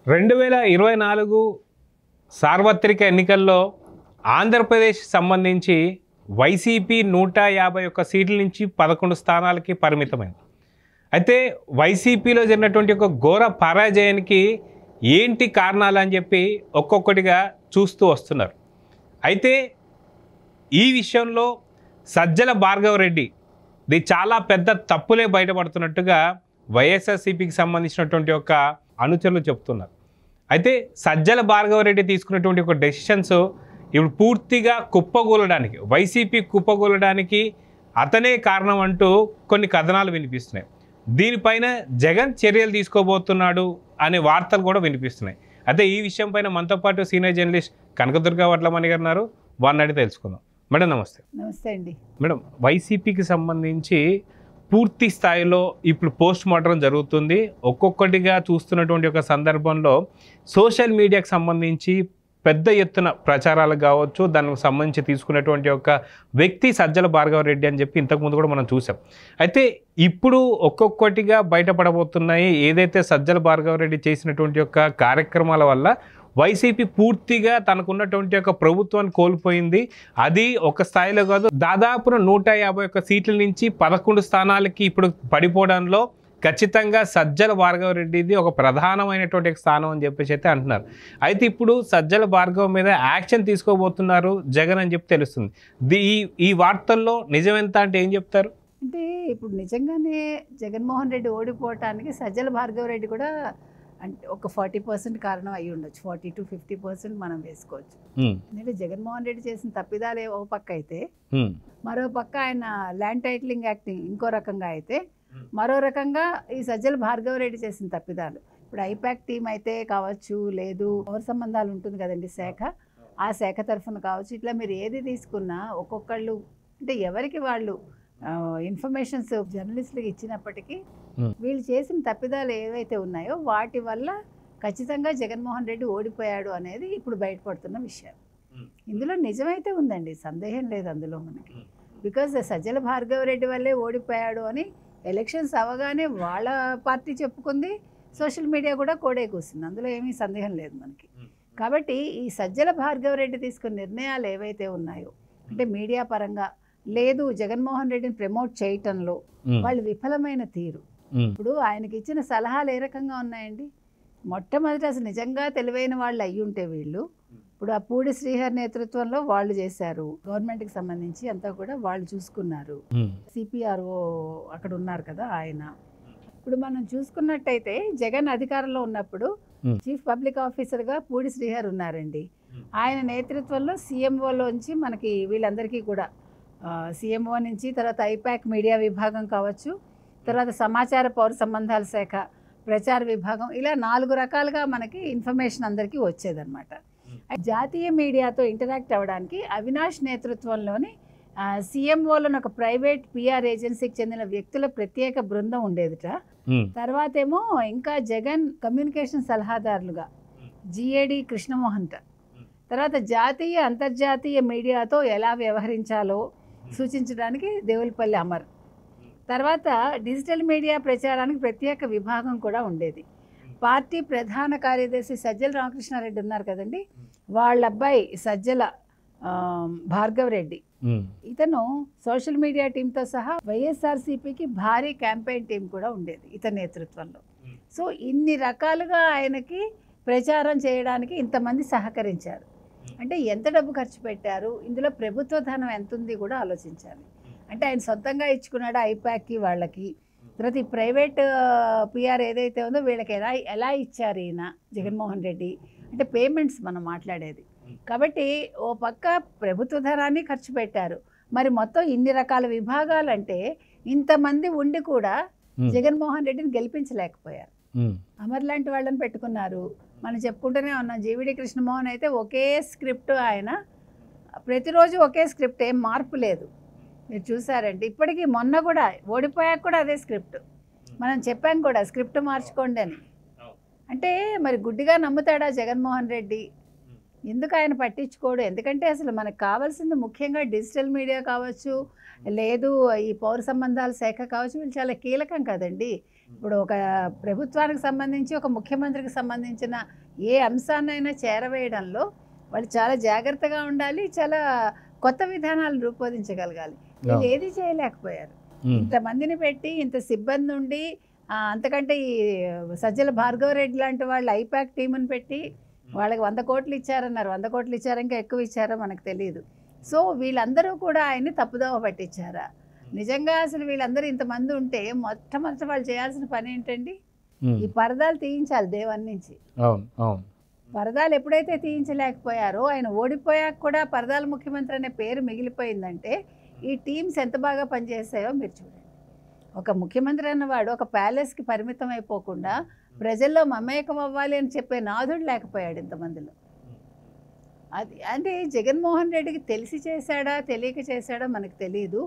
2024 సార్వత్రిక ఎన్నికల్లో ఆంధ్రప్రదేశ్ సంబంధించి వైసీపీ 151 సీట్ల నుంచి 11 స్థానాలకి పరిమితమైంది. అయితే వైసీపీలో జరిగినటువంటి ఒక ఘోర పరాజయానికి ఏంటి కారణాలు అని చెప్పి ఒక్కొక్కటిగా చూస్తూ వస్తున్నారు. అయితే ఈ విషయంలో సజ్జల భార్గవరెడ్డి చాలా పెద్ద తప్పులే బయటపడుతున్నట్టుగా వైఎస్ఆర్సీపీకి సంబంధించినటువంటి ఒక అనుచరులు చెప్తున్నారు. అయితే సజ్జల భార్గవరెడ్డి తీసుకున్నటువంటి ఒక డెసిషన్స్ ఇప్పుడు పూర్తిగా కుప్పగూలడానికి, వైసీపీ కుప్పగూలడానికి అతనే కారణం అంటూ కొన్ని కథనాలు వినిపిస్తున్నాయి. దీనిపైన జగన్ చర్యలు తీసుకోబోతున్నాడు అనే వార్తలు కూడా వినిపిస్తున్నాయి. అయితే ఈ విషయం పైన మనతో పాటు సీనియర్ జర్నలిస్ట్ కనకదుర్గ వడ్లమణి గారు ఉన్నారు. వారిని అడిగి తెలుసుకుందాం. మేడం నమస్తే. నమస్తే అండి. మేడం, వైసీపీకి సంబంధించి పూర్తి స్థాయిలో ఇప్పుడు పోస్ట్ మార్టం జరుగుతుంది. ఒక్కొక్కటిగా చూస్తున్నటువంటి ఒక సందర్భంలో సోషల్ మీడియాకి సంబంధించి పెద్ద ఎత్తున ప్రచారాలు కావచ్చు, దానికి సంబంధించి తీసుకున్నటువంటి ఒక వ్యక్తి సజ్జల భార్గవరెడ్డి అని చెప్పి ఇంతకుముందు కూడా మనం చూసాం. అయితే ఇప్పుడు ఒక్కొక్కటిగా బయటపడబోతున్నాయి. ఏదైతే సజ్జల భార్గవరెడ్డి చేసినటువంటి యొక్క కార్యక్రమాల వల్ల వైసీపీ పూర్తిగా తనకున్నటువంటి ఒక ప్రభుత్వాన్ని కోల్పోయింది. అది ఒక స్థాయిలో కాదు, దాదాపు 151 సీట్ల నుంచి 11 స్థానాలకి ఇప్పుడు పడిపోవడంలో ఖచ్చితంగా సజ్జల భార్గవరెడ్డిది ఒక ప్రధానమైనటువంటి స్థానం అని చెప్పేసి అయితే అంటున్నారు. అయితే ఇప్పుడు సజ్జల భార్గవ మీద యాక్షన్ తీసుకోబోతున్నారు జగన్ అని చెప్పి తెలుస్తుంది. ఈ వార్తల్లో నిజమెంత అంటే ఏం చెప్తారు? అంటే ఇప్పుడు నిజంగానే జగన్మోహన్ రెడ్డి ఓడిపోవటానికి సజ్జల భార్గవరెడ్డి కూడా అంటే ఒక 40% కారణం అయ్యి ఉండొచ్చు. 40 to 50% మనం వేసుకోవచ్చు. ఎందుకంటే జగన్మోహన్ రెడ్డి చేసిన తప్పిదాలు ఒక పక్క అయితే, మరో పక్క ఆయన ల్యాండ్ టైటిలింగ్ యాక్ట్ ఇంకో రకంగా అయితే, మరో రకంగా ఈ సజ్జల భార్గవరెడ్డి చేసిన తప్పిదాలు. ఇప్పుడు ఐపాక్ టీం అయితే కావచ్చు, లేదు పౌర సంబంధాలు ఉంటుంది కదండి శాఖ, ఆ శాఖ తరఫున కావచ్చు, ఇట్లా మీరు ఏది తీసుకున్నా ఒక్కొక్కళ్ళు అంటే ఎవరికి వాళ్ళు ఇన్ఫర్మేషన్స్ జర్నలిస్టులకు ఇచ్చినప్పటికీ వీళ్ళు చేసిన తప్పిదాలు ఏవైతే ఉన్నాయో వాటి వల్ల ఖచ్చితంగా జగన్మోహన్ రెడ్డి ఓడిపోయాడు అనేది ఇప్పుడు బయటపడుతున్న విషయం. ఇందులో నిజమైతే ఉందండి, సందేహం లేదు అందులో మనకి. బికాజ్ సజ్జల భార్గవరెడ్డి వల్లే ఓడిపోయాడు అని ఎలక్షన్స్ అవగానే వాళ్ళ పార్టీ చెప్పుకుంది, సోషల్ మీడియా కూడా కోడే కూసింది, అందులో ఏమీ సందేహం లేదు మనకి. కాబట్టి ఈ సజ్జల భార్గవరెడ్డి తీసుకున్న నిర్ణయాలు ఏవైతే ఉన్నాయో అంటే మీడియా పరంగా లేదు జగన్మోహన్ రెడ్డిని ప్రమోట్ చేయటంలో వాళ్ళు విఫలమైన తీరు. ఇప్పుడు ఆయనకి ఇచ్చిన సలహాలు ఏ రకంగా ఉన్నాయండి? మొట్టమొదటి అసలు నిజంగా తెలివైన వాళ్ళు అయ్యి ఉంటే వీళ్ళు ఇప్పుడు ఆ పూడి శ్రీహరి నేతృత్వంలో వాళ్ళు చేశారు, గవర్నమెంట్కి సంబంధించి అంతా కూడా వాళ్ళు చూసుకున్నారు. సిపిఆర్ఓ అక్కడ ఉన్నారు కదా ఆయన. ఇప్పుడు మనం చూసుకున్నట్టయితే జగన్ అధికారంలో ఉన్నప్పుడు చీఫ్ పబ్లిక్ ఆఫీసర్గా పూడి శ్రీహరి ఉన్నారండి. ఆయన నేతృత్వంలో సీఎంఓలోంచి మనకి వీళ్ళందరికీ కూడా సీఎంఓ నుంచి తర్వాత ఐపాక్ మీడియా విభాగం కావచ్చు, తర్వాత సమాచార పౌర సంబంధాల శాఖ, ప్రచార విభాగం, ఇలా 4 రకాలుగా మనకి ఇన్ఫర్మేషన్ అందరికీ వచ్చేదన్నమాట. జాతీయ మీడియాతో ఇంటరాక్ట్ అవ్వడానికి అవినాష్ నేతృత్వంలోని సీఎంఓలను ఒక ప్రైవేట్ పిఆర్ ఏజెన్సీకి చెందిన వ్యక్తుల ప్రత్యేక బృందం ఉండేదిట. తర్వాత ఏమో ఇంకా జగన్ కమ్యూనికేషన్ సలహాదారులుగా జిఏడి కృష్ణమోహన్ట, తర్వాత జాతీయ అంతర్జాతీయ మీడియాతో ఎలా వ్యవహరించాలో సూచించడానికి దేవులపల్లి అమర్, తర్వాత డిజిటల్ మీడియా ప్రచారానికి ప్రత్యేక విభాగం కూడా ఉండేది. పార్టీ ప్రధాన కార్యదర్శి సజ్జల రామకృష్ణారెడ్డి ఉన్నారు కదండి, వాళ్ళ అబ్బాయి సజ్జల భార్గవరెడ్డి, ఇతను సోషల్ మీడియా టీంతో సహా వైఎస్ఆర్సీపీకి భారీ క్యాంపెయిన్ టీం కూడా ఉండేది ఇతని నేతృత్వంలో. సో ఇన్ని రకాలుగా ఆయనకి ప్రచారం చేయడానికి ఇంతమంది సహకరించారు. అంటే ఎంత డబ్బు ఖర్చు పెట్టారు, ఇందులో ప్రభుత్వ ధనం ఎంత ఉంది కూడా ఆలోచించాలి. అంటే ఆయన సొంతంగా ఇచ్చుకున్నాడు ఐపాక్కి వాళ్ళకి, తర్వాత ఈ ప్రైవేట్ పిఆర్ ఏదైతే ఉందో వీళ్ళకి ఎలా ఇచ్చారు ఈయన జగన్మోహన్ రెడ్డి, అంటే పేమెంట్స్ మనం మాట్లాడేది. కాబట్టి ఓ పక్క ప్రభుత్వ ధనాన్ని ఖర్చు పెట్టారు, మరి మొత్తం ఇన్ని రకాల విభాగాలు అంటే ఇంతమంది ఉండి కూడా జగన్మోహన్ రెడ్డిని గెలిపించలేకపోయారు. అమర్ లాంటి వాళ్ళని పెట్టుకున్నారు. మనం చెప్పుకుంటూనే ఉన్నాం, జీవిడి కృష్ణమోహన్ అయితే ఒకే స్క్రిప్ట్, ఆయన ప్రతిరోజు ఒకే స్క్రిప్ట్, ఏం మార్పు లేదు. మీరు చూసారంటే ఇప్పటికీ మొన్న కూడా ఓడిపోయాక కూడా అదే స్క్రిప్ట్, మనం చెప్పాం కూడా స్క్రిప్ట్ మార్చుకోండి అని. అంటే మరి గుడ్డిగా నమ్ముతాడా జగన్మోహన్ రెడ్డి? ఎందుకు ఆయన పట్టించుకోడు? ఎందుకంటే అసలు మనకు కావాల్సింది ముఖ్యంగా డిజిటల్ మీడియా కావచ్చు, లేదు ఈ పౌర సంబంధాల శాఖ కావచ్చు, వీళ్ళు చాలా కీలకం కదండి. ఇప్పుడు ఒక ప్రభుత్వానికి సంబంధించి ఒక ముఖ్యమంత్రికి సంబంధించిన ఏ అంశాన్నైనా చేరవేయడంలో వాళ్ళు చాలా జాగ్రత్తగా ఉండాలి, చాలా కొత్త విధానాలు రూపొందించగలగాలి. వీళ్ళు ఏది చేయలేకపోయారు. ఇంతమందిని పెట్టి ఇంత సిబ్బంది ఉండి అంతకంటే ఈ సజ్జల భార్గవరెడ్డి లాంటి వాళ్ళు ఐపాక్ టీంని పెట్టి వాళ్ళకి 100 కోట్లు ఇచ్చారన్నారు. 100 కోట్లు ఇచ్చారా ఇంకా ఎక్కువ ఇచ్చారో మనకు తెలియదు. సో వీళ్ళందరూ కూడా ఆయన్ని తప్పుదోవ పట్టించారా? నిజంగా అసలు వీళ్ళందరూ ఇంతమంది ఉంటే మొట్టమొదటి వాళ్ళు చేయాల్సిన పని ఏంటండి? ఈ పరదాలు తీయించాలి దేవన్ నుంచి. పరదాలు ఎప్పుడైతే తీయించలేకపోయారో, ఆయన ఓడిపోయాక కూడా పరదాల ముఖ్యమంత్రి అనే పేరు మిగిలిపోయిందంటే ఈ టీమ్స్ ఎంత బాగా పనిచేస్తాయో మీరు చూడండి. ఒక ముఖ్యమంత్రి అన్నవాడు ఒక ప్యాలెస్కి పరిమితం అయిపోకుండా ప్రజల్లో మమేకం అవ్వాలి అని చెప్పే నాథుడు లేకపోయాడు ఇంతమందిలో. అది అంటే జగన్మోహన్ రెడ్డికి తెలిసి చేశాడా తెలియక చేశాడా మనకు తెలియదు.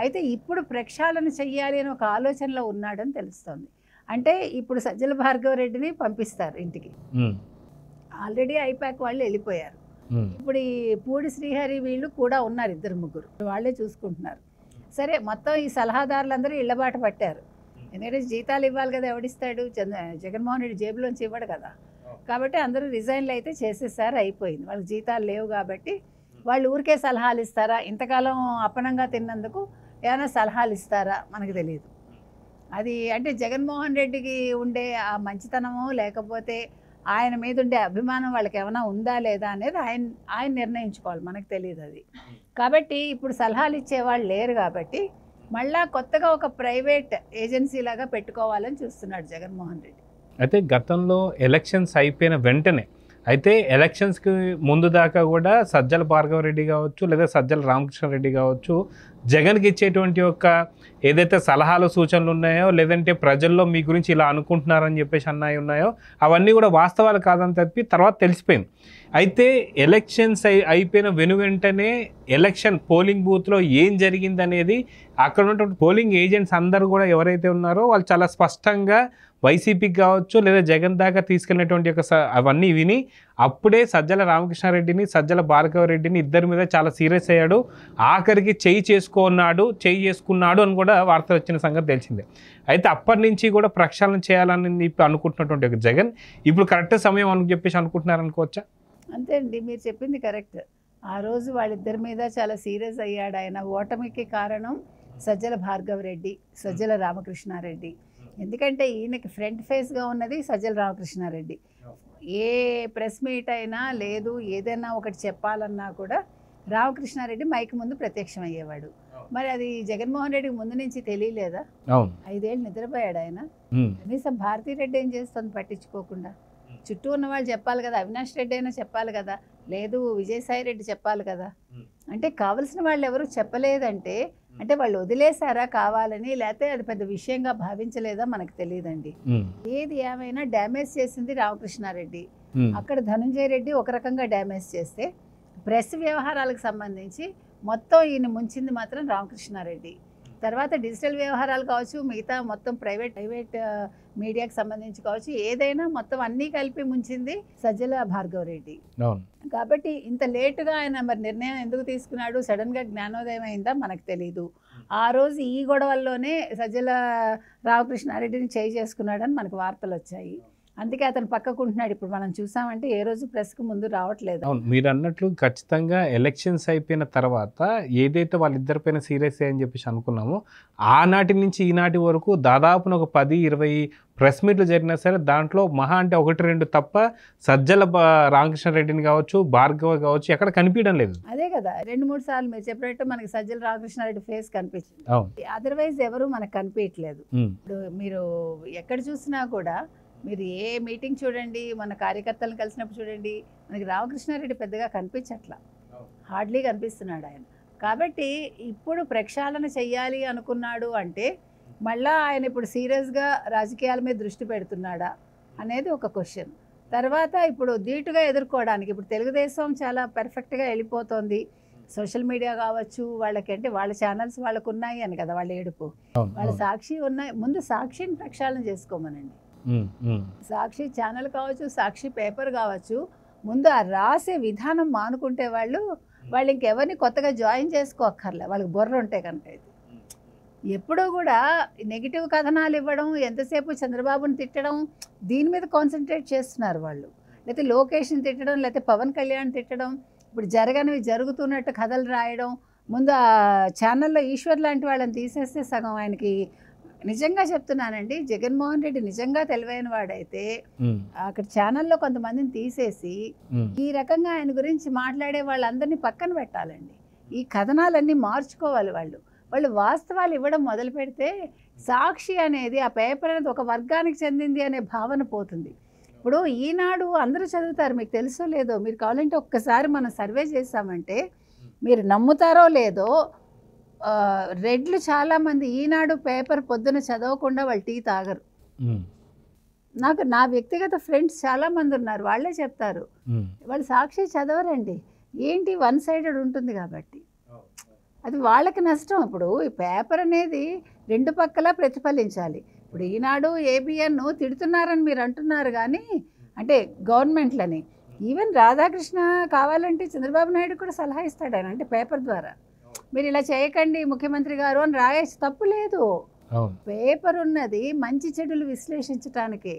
అయితే ఇప్పుడు ప్రక్షాళన చెయ్యాలి అని ఒక ఆలోచనలో ఉన్నాడని తెలుస్తోంది. అంటే ఇప్పుడు సజ్జల భార్గవరెడ్డిని పంపిస్తారు ఇంటికి. ఆల్రెడీ ఐపాక్ వాళ్ళు వెళ్ళిపోయారు. ఇప్పుడు ఈ పూడి శ్రీహరి వీళ్ళు కూడా ఉన్నారు, 2-3 వాళ్ళే చూసుకుంటున్నారు. సరే, మొత్తం ఈ సలహాదారులందరూ ఇళ్లబాట పట్టారు. ఎందుకంటే జీతాలు ఇవ్వాలి కదా, ఎవడిస్తాడు? జగన్మోహన్ రెడ్డి జేబులోంచి ఇవ్వడు కదా. కాబట్టి అందరూ రిజైన్లు అయితే చేసేసారు, అయిపోయింది. వాళ్ళకి జీతాలు లేవు కాబట్టి వాళ్ళు ఊరికే సలహాలు ఇస్తారా? ఇంతకాలం అప్పనంగా తిన్నందుకు ఏమైనా సలహాలు ఇస్తారా మనకు తెలియదు. అది అంటే జగన్మోహన్ రెడ్డికి ఉండే ఆ మంచితనమో లేకపోతే ఆయన మీద ఉండే అభిమానం వాళ్ళకి ఏమైనా ఉందా లేదా అనేది ఆయన నిర్ణయించుకోవాలి, మనకు తెలియదు అది. కాబట్టి ఇప్పుడు సలహాలు ఇచ్చేవాళ్ళు లేరు కాబట్టి మళ్ళా కొత్తగా ఒక ప్రైవేట్ ఏజెన్సీ లాగా పెట్టుకోవాలని చూస్తున్నాడు జగన్మోహన్ రెడ్డి. అయితే గతంలో ఎలక్షన్స్ అయిపోయిన వెంటనే, అయితే ఎలక్షన్స్కి ముందు దాకా కూడా సజ్జల భార్గవరెడ్డి కావచ్చు లేదా సజ్జల రామకృష్ణారెడ్డి కావచ్చు జగన్కి ఇచ్చేటువంటి ఒక ఏదైతే సలహాలు సూచనలు ఉన్నాయో లేదంటే ప్రజల్లో మీ గురించి ఇలా అనుకుంటున్నారని చెప్పేసి అన్నాయి ఉన్నాయో అవన్నీ కూడా వాస్తవాలు కాదని చెప్పి తర్వాత తెలిసిపోయింది. అయితే ఎలక్షన్స్ అయిపోయిన వెనువెంటనే ఎలక్షన్ పోలింగ్ బూత్లో ఏం జరిగిందనేది అక్కడ ఉన్నటువంటి పోలింగ్ ఏజెంట్స్ అందరూ కూడా ఎవరైతే ఉన్నారో వాళ్ళు చాలా స్పష్టంగా వైసీపీకి కావచ్చు లేదా జగన్ దాకా తీసుకెళ్ళినటువంటి ఒక అవన్నీ విని అప్పుడే సజ్జల రామకృష్ణారెడ్డిని సజ్జల భార్గవరెడ్డిని ఇద్దరి మీద చాలా సీరియస్ అయ్యాడు. ఆఖరికి చేయి చేసుకున్నాడు అని కూడా వార్తలు వచ్చిన సంగతి తెలిసిందే. అయితే అప్పటి నుంచి కూడా ప్రక్షాళన చేయాలని అనుకుంటున్నటువంటి ఒక జగన్ ఇప్పుడు కరెక్ట్ సమయం అని చెప్పేసి అనుకుంటున్నారు అనుకోవచ్చా? అంతే అండి, మీరు చెప్పింది కరెక్ట్. ఆ రోజు వాళ్ళిద్దరి మీద చాలా సీరియస్ అయ్యాడు ఆయన. ఓటమికి కారణం సజ్జల భార్గవరెడ్డి, సజ్జల రామకృష్ణారెడ్డి. ఎందుకంటే ఈయనకి ఫ్రంట్ ఫేస్గా ఉన్నది సజ్జల రామకృష్ణారెడ్డి. ఏ ప్రెస్ మీట్ అయినా లేదు ఏదైనా ఒకటి చెప్పాలన్నా కూడా రామకృష్ణారెడ్డి మైక్ ముందు ప్రత్యక్షం అయ్యేవాడు. మరి అది జగన్మోహన్ రెడ్డికి ముందు నుంచి తెలియలేదా? 5 ఏళ్ళు నిద్రపోయాడు ఆయన. కనీసం భారతీరెడ్డి ఏం చేస్తుంది పట్టించుకోకుండా? చుట్టూ ఉన్న వాళ్ళు చెప్పాలి కదా, అవినాష్ రెడ్డి అయినా చెప్పాలి కదా, లేదు విజయసాయి రెడ్డి చెప్పాలి కదా. అంటే కావలసిన వాళ్ళు ఎవరు చెప్పలేదంటే అంటే వాళ్ళు వదిలేశారా కావాలని, లేకపోతే అది పెద్ద విషయంగా భావించలేదా మనకు తెలియదండి. ఏది ఏమైనా డ్యామేజ్ చేసింది రామకృష్ణారెడ్డి. అక్కడ ధనంజయ రెడ్డి ఒక రకంగా డ్యామేజ్ చేస్తే ప్రెస్ వ్యవహారాలకు సంబంధించి మొత్తం ఈయన ముంచింది మాత్రం రామకృష్ణారెడ్డి. తర్వాత డిజిటల్ వ్యవహారాలు కావచ్చు, మిగతా మొత్తం ప్రైవేట్ మీడియాకి సంబంధించి కావచ్చు, ఏదైనా మొత్తం అన్నీ కలిపి ముంచింది సజ్జల భార్గవరెడ్డి. కాబట్టి ఇంత లేటుగా ఆయన మరి నిర్ణయం ఎందుకు తీసుకున్నాడు? సడన్గా జ్ఞానోదయం అయిందా మనకు తెలీదు. ఆ రోజు ఈ గొడవల్లోనే సజ్జల రామకృష్ణారెడ్డిని చేసుకున్నాడని మనకు వార్తలు వచ్చాయి. అందుకే అతను పక్కకుంటున్నాడు. ఇప్పుడు మనం చూసామంటే ఏ రోజు ప్రెస్కు ముందు రావట్లేదు. అవును, మీరు అన్నట్లు ఖచ్చితంగా ఎలక్షన్స్ అయిపోయిన తర్వాత ఏదైతే వాళ్ళిద్దరిపైన సీరియస్ అని చెప్పేసి అనుకున్నామో ఆనాటి నుంచి ఈనాటి వరకు దాదాపున ఒక 10-20 ప్రెస్ మీట్లు జరిగినా సరే దాంట్లో మహా అంటే 1-2 తప్ప సజ్జల రామకృష్ణారెడ్డిని కావచ్చు, భార్గవ కావచ్చు ఎక్కడ కనిపించడం లేదు. అదే కదా, 2-3 సార్లు మీరు చెప్పినట్టు మనకి సజ్జల రామకృష్ణారెడ్డి ఫేస్ కనిపించింది. అదర్వైజ్ ఎవరు మనకు కనిపించట్లేదు. ఇప్పుడు మీరు ఎక్కడ చూసినా కూడా మీరు ఏ మీటింగ్ చూడండి, మన కార్యకర్తలను కలిసినప్పుడు చూడండి, మనకి రామకృష్ణారెడ్డి పెద్దగా కనిపించట్లా, హార్డ్లీ కనిపిస్తున్నాడు ఆయన. కాబట్టి ఇప్పుడు ప్రక్షాళన చెయ్యాలి అనుకున్నాడు అంటే మళ్ళీ ఆయన ఇప్పుడు సీరియస్గా రాజకీయాల మీద దృష్టి పెడుతున్నాడా అనేది ఒక క్వశ్చన్. తర్వాత ఇప్పుడు ధీటుగా ఎదుర్కోవడానికి ఇప్పుడు తెలుగుదేశం చాలా పర్ఫెక్ట్గా వెళ్ళిపోతుంది. సోషల్ మీడియా కావచ్చు, వాళ్ళకి అంటే వాళ్ళ ఛానల్స్ వాళ్ళకు ఉన్నాయి అని కదా వాళ్ళ ఏడుపు, వాళ్ళ సాక్షి ఉన్నాయి. ముందు సాక్షిని ప్రక్షాళన చేసుకోమనండి. సాక్షి ఛానల్ కావచ్చు, సాక్షి పేపర్ కావచ్చు, ముందు ఆ రాసే విధానం మానుకుంటే వాళ్ళు ఇంకెవరిని కొత్తగా జాయిన్ చేసుకోక్కర్లే, వాళ్ళకి బుర్ర ఉంటే కనుక. అయితే ఎప్పుడూ కూడా నెగిటివ్ కథనాలు ఇవ్వడం, ఎంతసేపు చంద్రబాబుని తిట్టడం, దీని మీద కాన్సన్ట్రేట్ చేస్తున్నారు వాళ్ళు. లేకపోతే లోకేష్ని తిట్టడం, లేకపోతే పవన్ కళ్యాణ్ తిట్టడం, ఇప్పుడు జరగనివి జరుగుతున్నట్టు కథలు రాయడం. ముందు ఆ ఛానల్లో ఈశ్వర్ లాంటి వాళ్ళని తీసేస్తే సగం ఆయనకి, నిజంగా చెప్తున్నానండి, జగన్మోహన్ రెడ్డి నిజంగా తెలివైన వాడైతే అక్కడ ఛానల్లో కొంతమందిని తీసేసి ఈ రకంగా ఆయన గురించి మాట్లాడే వాళ్ళందరినీ పక్కన పెట్టాలండి. ఈ కథనాలన్నీ మార్చుకోవాలి వాళ్ళు. వాళ్ళు వాస్తవాలు ఇవ్వడం మొదలు పెడితే సాక్షి అనేది, ఆ పేపర్ అనేది ఒక వర్గానికి చెందింది అనే భావన పోతుంది. ఇప్పుడు ఈనాడు అందరూ చదువుతారు, మీకు తెలుసో లేదో, మీరు కావాలంటే ఒక్కసారి మనం సర్వే చేసామంటే మీరు నమ్ముతారో లేదో, రెడ్లు చాలామంది ఈనాడు పేపర్ పొద్దున చదవకుండా వాళ్ళు టీ తాగరు. నాకు నా వ్యక్తిగత ఫ్రెండ్స్ చాలామంది ఉన్నారు, వాళ్ళే చెప్తారు వాళ్ళు సాక్షి చదవరండి. ఏంటి, వన్ సైడెడ్ ఉంటుంది కాబట్టి అది వాళ్ళకి నష్టం. ఇప్పుడు ఈ పేపర్ అనేది రెండు పక్కలా ప్రతిఫలించాలి. ఇప్పుడు ఈనాడు ఏబిఎన్ తిడుతున్నారని మీరు అంటున్నారు కానీ, అంటే గవర్నమెంట్లని, ఈవెన్ రాధాకృష్ణ కావాలంటే చంద్రబాబు నాయుడు కూడా సలహా ఇస్తాడు ఆయన, అంటే పేపర్ ద్వారా మీరు ఇలా చేయకండి ముఖ్యమంత్రి గారు అని రాయేసి తప్పు లేదు. పేపర్ ఉన్నది మంచి చెడులు విశ్లేషించటానికి.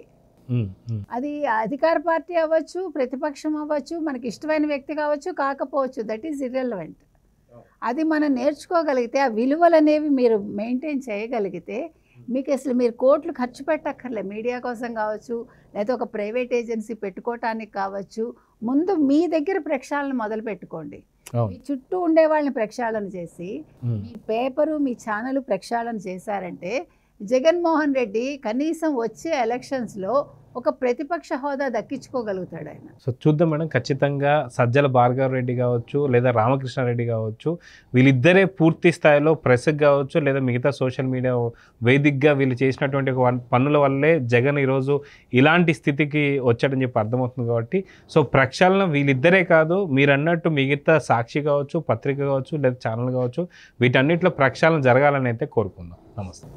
అది అధికార పార్టీ అవ్వచ్చు, ప్రతిపక్షం అవ్వచ్చు, మనకి ఇష్టమైన వ్యక్తి కావచ్చు, కాకపోవచ్చు, దట్ ఈజ్ ఇర్రెలవెంట్. అది మనం నేర్చుకోగలిగితే, ఆ విలువలు అనేవి మీరు మెయింటైన్ చేయగలిగితే, మీకు అసలు మీరు కోట్లు ఖర్చు పెట్టక్కర్లే మీడియా కోసం కావచ్చు, లేదా ఒక ప్రైవేట్ ఏజెన్సీ పెట్టుకోవటానికి కావచ్చు. ముందు మీ దగ్గర ప్రక్షాళన మొదలు పెట్టుకోండి. మీ చుట్టూ ఉండే వాళ్ళని ప్రక్షాళన చేసి, మీ పేపరు, మీ ఛానల్ ప్రక్షాళన చేశారంటే జగన్మోహన్ రెడ్డి కనీసం వచ్చే ఎలక్షన్స్లో ఒక ప్రతిపక్ష హోదా దక్కించుకోగలుగుతాడు ఆయన. సో చూద్దాం మేడం, ఖచ్చితంగా సజ్జల భార్గవ రెడ్డి కావచ్చు, లేదా రామకృష్ణారెడ్డి కావచ్చు, వీళ్ళిద్దరే పూర్తి స్థాయిలో ప్రెస్కి కావచ్చు, లేదా మిగతా సోషల్ మీడియా వేదికగా వీళ్ళు చేసినటువంటి పనుల వల్లే జగన్ ఈరోజు ఇలాంటి స్థితికి వచ్చాడని చెప్పి అర్థమవుతుంది. కాబట్టి సో ప్రక్షాళన వీళ్ళిద్దరే కాదు, మీరు అన్నట్టు మిగతా సాక్షి కావచ్చు, పత్రిక కావచ్చు, లేదా ఛానల్ కావచ్చు, వీటన్నిటిలో ప్రక్షాళన జరగాలని అయితే కోరుకుందాం. నమస్తే.